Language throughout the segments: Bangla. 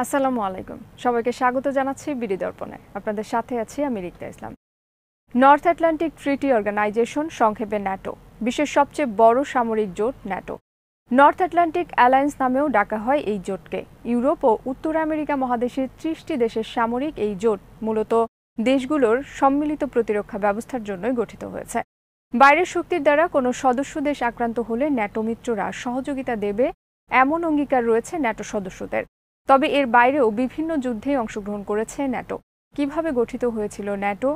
আসসালামু আলাইকুম, সবাইকে স্বাগত জানাচ্ছি বিডি দর্পণে। আপনাদের সাথে আছি আমি রিক্তা ইসলাম। নর্থ আটলান্টিক ট্রিটি অর্গানাইজেশন, সংক্ষেপে ন্যাটো, বিশ্বের সবচেয়ে বড় সামরিক জোট ন্যাটো। নর্থ আটলান্টিক অ্যালায়েন্স নামেও ডাকা হয় এই জোটকে। ইউরোপ ও উত্তর আমেরিকা মহাদেশের ৩০টি দেশের সামরিক এই জোট মূলত দেশগুলোর সম্মিলিত প্রতিরক্ষা ব্যবস্থার জন্যই গঠিত হয়েছে। বাইরের শক্তির দ্বারা কোনো সদস্য দেশ আক্রান্ত হলে ন্যাটো মিত্ররা সহযোগিতা দেবে এমন অঙ্গীকার রয়েছে ন্যাটো সদস্যদের। তবে এর বাইরেও বিভিন্ন যুদ্ধে অংশগ্রহণ করেছে ন্যাটো। কিভাবে গঠিত হয়েছিল ন্যাটো,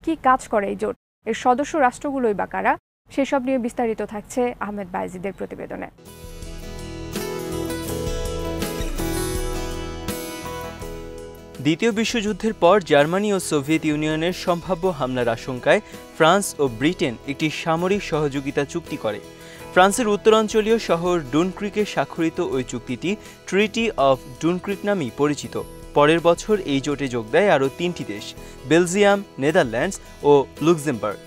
কি কাজ করে এই জোট, এর সদস্য রাষ্ট্রগুলোই বা কারা, সেসব নিয়ে বিস্তারিত থাকছে আহমেদ বায়েজিদের প্রতিবেদনে। দ্বিতীয় বিশ্বযুদ্ধের পর জার্মানি ও সোভিয়েত ইউনিয়নের সম্ভাব্য হামলার আশঙ্কায় ফ্রান্স ও ব্রিটেন একটি সামরিক সহযোগিতা চুক্তি করে। ফ্রান্সের উত্তরাঞ্চলীয় শহর ডুনক্রিকে স্বাক্ষরিত ওই চুক্তিটি ট্রিটি অফ ডুনক্রিক নামেই পরিচিত। পরের বছর এই জোটে যোগ দেয় আরও ৩টি দেশ, বেলজিয়াম, নেদারল্যান্ডস ও লুক্সেমবার্গ,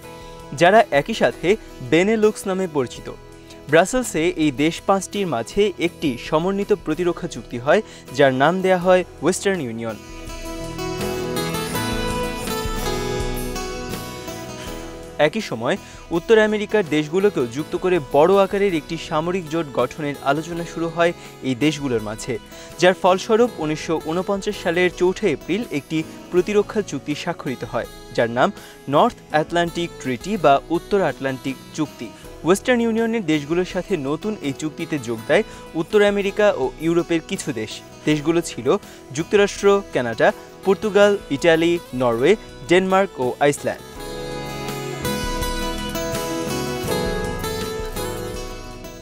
যারা একই সাথে বেনেলুক্স নামে পরিচিত। ব্রাসেলসে এই দেশ ৫টির মাঝে একটি সমন্বিত প্রতিরক্ষা চুক্তি হয়, যার নাম দেয়া হয় ওয়েস্টার্ন ইউনিয়ন। একই সময় উত্তর আমেরিকার দেশগুলোকেও যুক্ত করে বড় আকারের একটি সামরিক জোট গঠনের আলোচনা শুরু হয় এই দেশগুলোর মাঝে, যার ফলস্বরূপ ১৯৪৯ সালের ৪ এপ্রিল একটি প্রতিরক্ষা চুক্তি স্বাক্ষরিত হয়, যার নাম নর্থ আটলান্টিক ট্রিটি বা উত্তর আটলান্টিক চুক্তি। ওয়েস্টার্ন ইউনিয়নের দেশগুলোর সাথে নতুন এই চুক্তিতে যোগ দেয় উত্তর আমেরিকা ও ইউরোপের কিছু দেশ। দেশগুলো ছিল যুক্তরাষ্ট্র, Canada, Portugal, Italy, Norway, Denmark ও আইসল্যান্ড।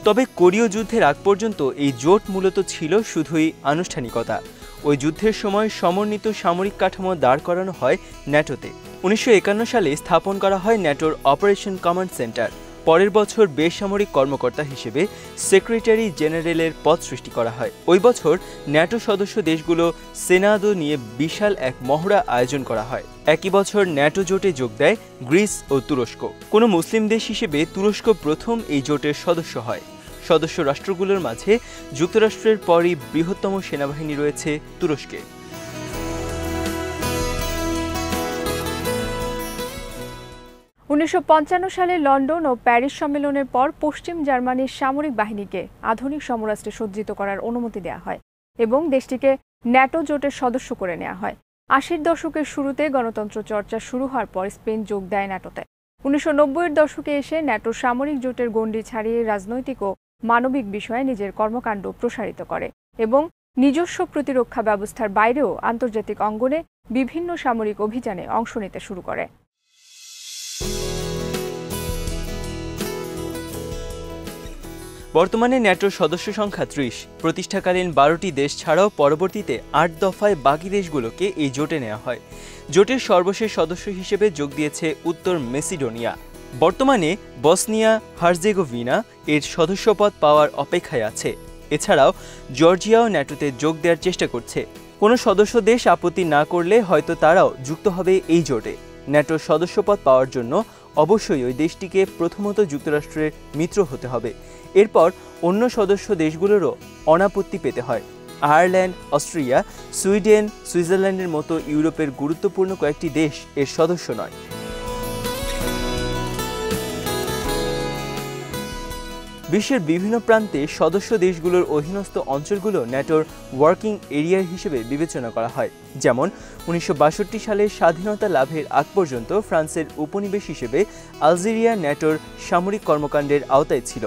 তবে কোরীয় যুদ্ধের আগ পর্যন্ত এই জোট মূলত ছিল শুধুই আনুষ্ঠানিকতা। ওই যুদ্ধের সময় সমন্বিত সামরিক কাঠামো দাঁড় করানো হয় ন্যাটোতে। ১৯৫১ সালে স্থাপন করা হয় ন্যাটোর অপারেশন কমান্ড সেন্টার। পরের বছর বেসামরিক কর্মকর্তা হিসেবে সেক্রেটারি জেনারেলের পদ সৃষ্টি করা হয়। ওই বছর ন্যাটো সদস্য দেশগুলো সেনাদো নিয়ে বিশাল এক মহড়া আয়োজন করা হয়। একই বছর ন্যাটো জোটে যোগ দেয় গ্রিস ও তুরস্ক। কোনো মুসলিম দেশ হিসেবে তুরস্ক প্রথম এই জোটের সদস্য হয়। সদস্য রাষ্ট্রগুলোর মাঝে যুক্তরাষ্ট্রের পরই বৃহত্তম সেনাবাহিনী রয়েছে তুরস্কে। ১৯৫৫ সালে লন্ডন ও প্যারিস সম্মেলনের পর পশ্চিম জার্মানির সামরিক বাহিনীকে আধুনিক সমরাস্ত্রে সজ্জিত করার অনুমতি দেওয়া হয় এবং দেশটিকে ন্যাটো জোটের সদস্য করে নেওয়া হয়। ৮০-র দশকের শুরুতে গণতন্ত্র চর্চা শুরু হওয়ার পর স্পেন যোগ দেয় ন্যাটোতে। ১৯৯০-এর দশকে এসে ন্যাটো সামরিক জোটের গণ্ডি ছাড়িয়ে রাজনৈতিক ও মানবিক বিষয়ে নিজের কর্মকাণ্ড প্রসারিত করে এবং নিজস্ব প্রতিরক্ষা ব্যবস্থার বাইরেও আন্তর্জাতিক অঙ্গনে বিভিন্ন সামরিক অভিযানে অংশ নিতে শুরু করে। বর্তমানে ন্যাটোর সদস্য সংখ্যা ৩০। প্রতিষ্ঠাকালীন ১২টি দেশ ছাড়াও পরবর্তীতে ৮ দফায় বাকি দেশগুলোকে এই জোটে নেওয়া হয়। জোটের সর্বশেষ সদস্য হিসেবে যোগ দিয়েছে উত্তর মেসিডোনিয়া। বর্তমানে বসনিয়া হার্জেগোভিনা এর সদস্যপদ পাওয়ার অপেক্ষায় আছে। এছাড়াও জর্জিয়াও ন্যাটোতে যোগ দেওয়ার চেষ্টা করছে। কোনো সদস্য দেশ আপত্তি না করলে হয়তো তারাও যুক্ত হবে এই জোটে। ন্যাটোর সদস্যপদ পাওয়ার জন্য অবশ্যই ওই দেশটিকে প্রথমত যুক্তরাষ্ট্রের মিত্র হতে হবে। এরপর অন্য সদস্য দেশগুলোরও অনাপত্তি পেতে হয়। আয়ারল্যান্ড, অস্ট্রিয়া, সুইডেন, সুইজারল্যান্ডের মতো ইউরোপের গুরুত্বপূর্ণ কয়েকটি দেশ এর সদস্য নয়। বিশ্বের বিভিন্ন প্রান্তে সদস্য দেশগুলোর অধীনস্থ অঞ্চলগুলো ন্যাটোর ওয়ার্কিং এরিয়া হিসেবে বিবেচনা করা হয়। যেমন ১৯৬২ সালে স্বাধীনতা লাভের আগ পর্যন্ত ফ্রান্সের উপনিবেশ হিসেবে আলজেরিয়া ন্যাটোর সামরিক কর্মকাণ্ডের আওতায় ছিল।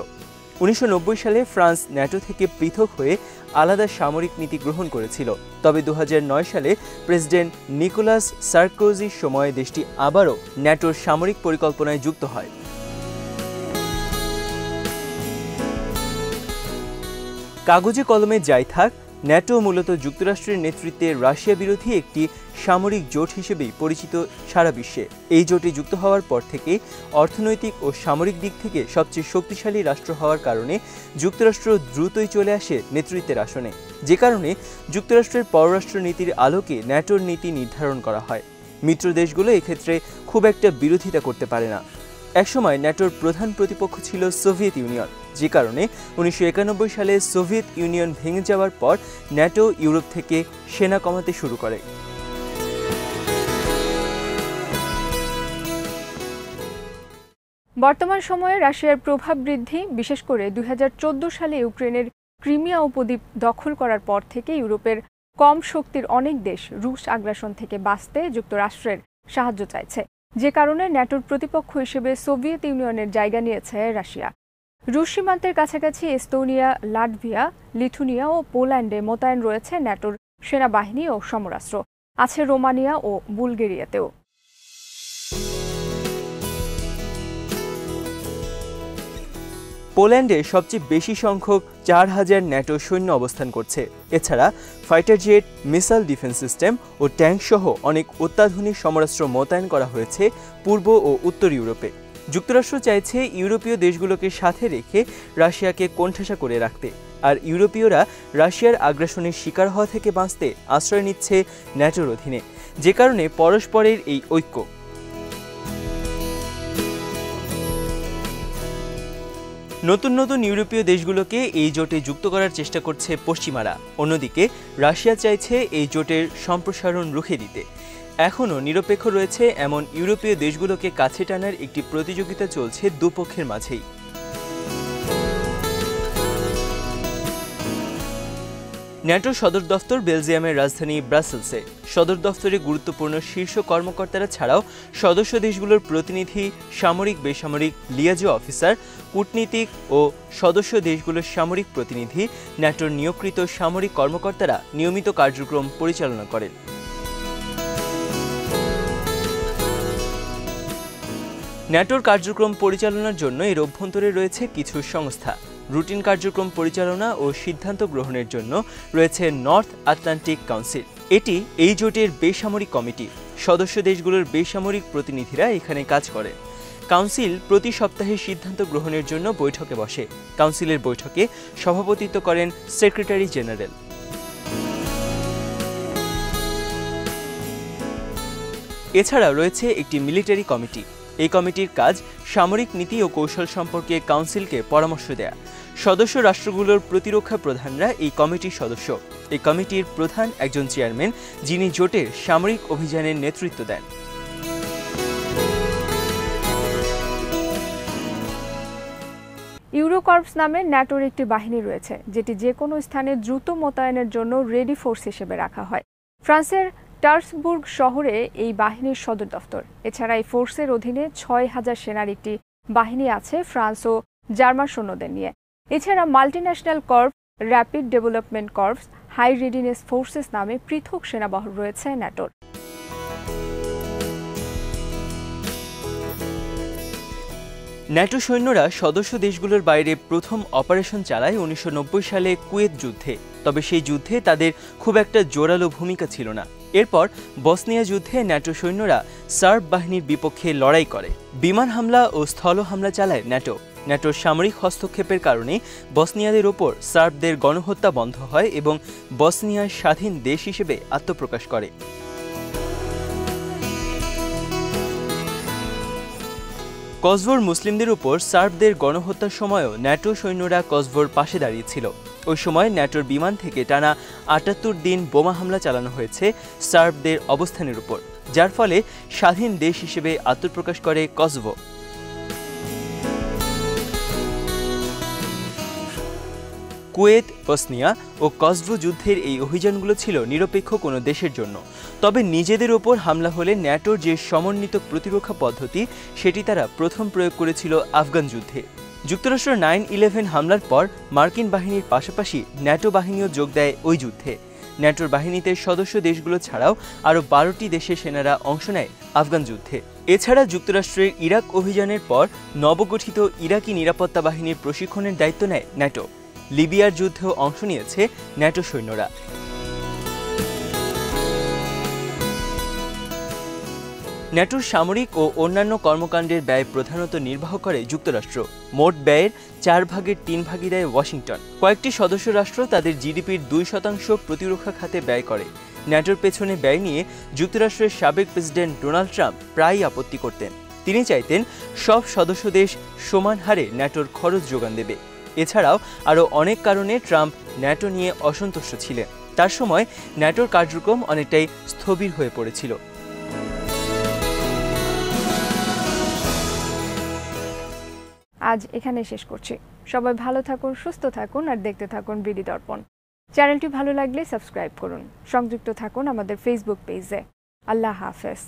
১৯৯০ সালে ফ্রান্স ন্যাটো থেকে পৃথক হয়ে আলাদা সামরিক নীতি গ্রহণ করেছিল। তবে ২০০৯ সালে প্রেসিডেন্ট নিকোলাস সার্কোজির সময়ে দেশটি আবারও ন্যাটোর সামরিক পরিকল্পনায় যুক্ত হয়। কাগজে কলমে যাই থাক, ন্যাটো মূলত যুক্তরাষ্ট্রের নেতৃত্বে রাশিয়া বিরোধী একটি সামরিক জোট হিসেবেই পরিচিত সারা বিশ্বে। এই জোটে যুক্ত হওয়ার পর থেকে অর্থনৈতিক ও সামরিক দিক থেকে সবচেয়ে শক্তিশালী রাষ্ট্র হওয়ার কারণে যুক্তরাষ্ট্র দ্রুতই চলে আসে নেতৃত্বের আসনে, যে কারণে যুক্তরাষ্ট্রের পররাষ্ট্র নীতির আলোকে ন্যাটোর নীতি নির্ধারণ করা হয়। মিত্র দেশগুলো এক্ষেত্রে খুব একটা বিরোধিতা করতে পারে না। একসময় ন্যাটোর প্রধান প্রতিপক্ষ ছিল সোভিয়েত ইউনিয়ন, যে কারণে 1991 সালে সোভিয়েত ইউনিয়ন ভেঙে যাওয়ার পর ন্যাটো ইউরোপ থেকে সেনা কমাতে শুরু করে। বর্তমান সময়ে রাশিয়ার প্রভাব বৃদ্ধি, বিশেষ করে 2014 সালে ইউক্রেনের ক্রিমিয়া উপদ্বীপ দখল করার পর থেকে ইউরোপের কম শক্তির অনেক দেশ রুশ আগ্রাসন থেকে বাঁচতে যুক্তরাষ্ট্রের সাহায্য চাইছে, যে কারণে ন্যাটোর প্রতিপক্ষ হিসেবে সোভিয়েত ইউনিয়নের জায়গা নিয়েছে রাশিয়া। রুশ সীমান্তের কাছাকাছি এস্তোনিয়া, লাটভিয়া, লিথুনিয়া ও পোল্যান্ডে মোতায়েন রয়েছে ন্যাটোর সেনাবাহিনী ও সমরাস্ত্র, আছে রোমানিয়া ও বুলগেরিয়াতেও। পোল্যান্ডে সবচেয়ে বেশি সংখ্যক 4000 ন্যাটো সৈন্য অবস্থান করছে। এছাড়া fighter jet, missile defence system ও ট্যাঙ্ক সহ অনেক অত্যাধুনিক সমরাস্ত্র মোতায়েন করা হয়েছে পূর্ব ও উত্তর ইউরোপে। যুক্তরাষ্ট্র চাইছে ইউরোপীয় দেশগুলোকে সাথে রেখে রাশিয়াকে কোণঠাসা করে রাখতে, আর ইউরোপীয়রা রাশিয়ার আগ্রাসনের শিকার হওয়া থেকে বাঁচতে আশ্রয় নিচ্ছে ন্যাটোর অধীনে, যে কারণে পরস্পরের এই ঐক্য। নতুন নতুন ইউরোপীয় দেশগুলোকে এই জোটে যুক্ত করার চেষ্টা করছে পশ্চিমারা। অন্যদিকে রাশিয়া চাইছে এই জোটের সম্প্রসারণ রুখে দিতে। এখনও নিরপেক্ষ রয়েছে এমন ইউরোপীয় দেশগুলোকে কাছে টানার একটি প্রতিযোগিতা চলছে দুপক্ষের মাঝেই। ন্যাটোর সদর দফতর বেলজিয়ামের রাজধানী ব্রাসেলসে। সদর দফতরে গুরুত্বপূর্ণ শীর্ষ কর্মকর্তারা ছাড়াও সদস্য দেশগুলোর প্রতিনিধি, সামরিক বেসামরিক লিয়াজো অফিসার, কূটনীতিক ও সদস্য দেশগুলোর সামরিক প্রতিনিধি, ন্যাটোর নিয়োগকৃত সামরিক কর্মকর্তারা নিয়মিত কার্যক্রম পরিচালনা করেন। ন্যাটোর কার্যক্রম পরিচালনার জন্য এর অভ্যন্তরে রয়েছে কিছু সংস্থা। রুটিন কার্যক্রম পরিচালনা ও সিদ্ধান্ত গ্রহণের জন্য রয়েছে নর্থ আটলান্টিক কাউন্সিল। এটি এই জোটের বেসামরিক কমিটি। সদস্য দেশগুলোর বেসামরিক প্রতিনিধিরা এখানে কাজ করেন। কাউন্সিল প্রতি সপ্তাহে সিদ্ধান্ত গ্রহণের জন্য বৈঠকে বসে। কাউন্সিলের বৈঠকে সভাপতিত্ব করেন সেক্রেটারি জেনারেল। এছাড়া রয়েছে একটি মিলিটারি কমিটি। এই কমিটির কাজ সামরিক নীতি ও কৌশল সম্পর্কে কাউন্সিলকে পরামর্শ দেয়া। সদস্য রাষ্ট্রগুলোর প্রতিরক্ষা প্রধানরা এই কমিটির সদস্য। এই কমিটির প্রধান একজন চেয়ারম্যান, যিনি জোটের সামরিক অভিযানের নেতৃত্ব দেন। ইউরোকর্পস নামে ন্যাটোর একটি বাহিনী রয়েছে, যেটি যে কোনো স্থানে দ্রুত মোতায়েনের জন্য রেডি ফোর্স হিসেবে রাখা হয়। ফ্রান্সের টার্সবুর্গ শহরে এই বাহিনীর সদর দফতর। এছাড়া এই ফোর্সের অধীনে 6000 সেনার একটি বাহিনী আছে ফ্রান্স ও জার্মান সৈন্যদের নিয়ে। এছাড়া multinational corps, rapid development corps, high readiness forces নামে পৃথক সেনাবহর রয়েছে ন্যাটোর। ন্যাটো সৈন্যরা সদস্য দেশগুলোর বাইরে প্রথম অপারেশন চালায় 1990 সালে কুয়েত যুদ্ধে। তবে সেই যুদ্ধে তাদের খুব একটা জোরালো ভূমিকা ছিল না। এরপর বসনিয়া যুদ্ধে ন্যাটো সৈন্যরা সার্ব বাহিনীর বিপক্ষে লড়াই করে। বিমান হামলা ও স্থল হামলা চালায় ন্যাটো। ন্যাটোর সামরিক হস্তক্ষেপের কারণে বসনিয়াদের ওপর সার্বদের গণহত্যা বন্ধ হয় এবং বসনিয়া স্বাধীন দেশ হিসেবে আত্মপ্রকাশ করে। কসভোর মুসলিমদের উপর সার্বদের গণহত্যার সময়ও ন্যাটো সৈন্যরা কসভোর পাশে দাঁড়িয়েছিল। ওই সময় ন্যাটোর বিমান থেকে টানা 78 দিন বোমা হামলা চালানো হয়েছে সার্বদের অবস্থানের উপর, যার ফলে স্বাধীন দেশ হিসেবে আত্মপ্রকাশ করে কসভো। কুয়েত, বসনিয়া ও কসভো যুদ্ধের এই অভিযানগুলো ছিল নিরপেক্ষ কোনো দেশের জন্য। তবে নিজেদের ওপর হামলা হলে ন্যাটোর যে সমন্বিত প্রতিরক্ষা পদ্ধতি, সেটি তারা প্রথম প্রয়োগ করেছিল আফগান যুদ্ধে। যুক্তরাষ্ট্র 9/11 হামলার পর মার্কিন বাহিনীর পাশাপাশি ন্যাটো বাহিনীও যোগ দেয় ওই যুদ্ধে। ন্যাটোর বাহিনীতে সদস্য দেশগুলো ছাড়াও আরও 12টি দেশের সেনারা অংশ নেয় আফগান যুদ্ধে। এছাড়া যুক্তরাষ্ট্রের ইরাক অভিযানের পর নবগঠিত ইরাকি নিরাপত্তা বাহিনীর প্রশিক্ষণের দায়িত্ব নেয় ন্যাটো। লিবিয়ার যুদ্ধেও অংশ নিয়েছে ন্যাটো সৈন্যরা। ন্যাটোর সামরিক ও অন্যান্য কর্মকাণ্ডের ব্যয় প্রধানত নির্বাহ করে যুক্তরাষ্ট্র। মোট ব্যয়ের 4/3 দেয় ওয়াশিংটন। কয়েকটি সদস্য রাষ্ট্র তাদের জিডিপির 2% প্রতিরক্ষা খাতে ব্যয় করে। ন্যাটোর পেছনে ব্যয় নিয়ে যুক্তরাষ্ট্রের সাবেক প্রেসিডেন্ট ডোনাল্ড ট্রাম্প প্রায়ই আপত্তি করতেন। তিনি চাইতেন সব সদস্য দেশ সমান হারে ন্যাটোর খরচ যোগান দেবে। এছাড়াও আরও অনেক কারণে ট্রাম্প ন্যাটো নিয়ে অসন্তুষ্ট ছিলেন। তার সময় ন্যাটোর কার্যক্রম অনেকটাই স্থবির হয়ে পড়েছিল। আজ এখানে শেষ করছি। সবাই ভালো থাকুন, সুস্থ থাকুন আর দেখতে থাকুন বিডি দর্পণ। চ্যানেলটি ভালো লাগলে সাবস্ক্রাইব করুন। সংযুক্ত থাকুন আমাদের ফেসবুক পেজে। আল্লাহ হাফেজ।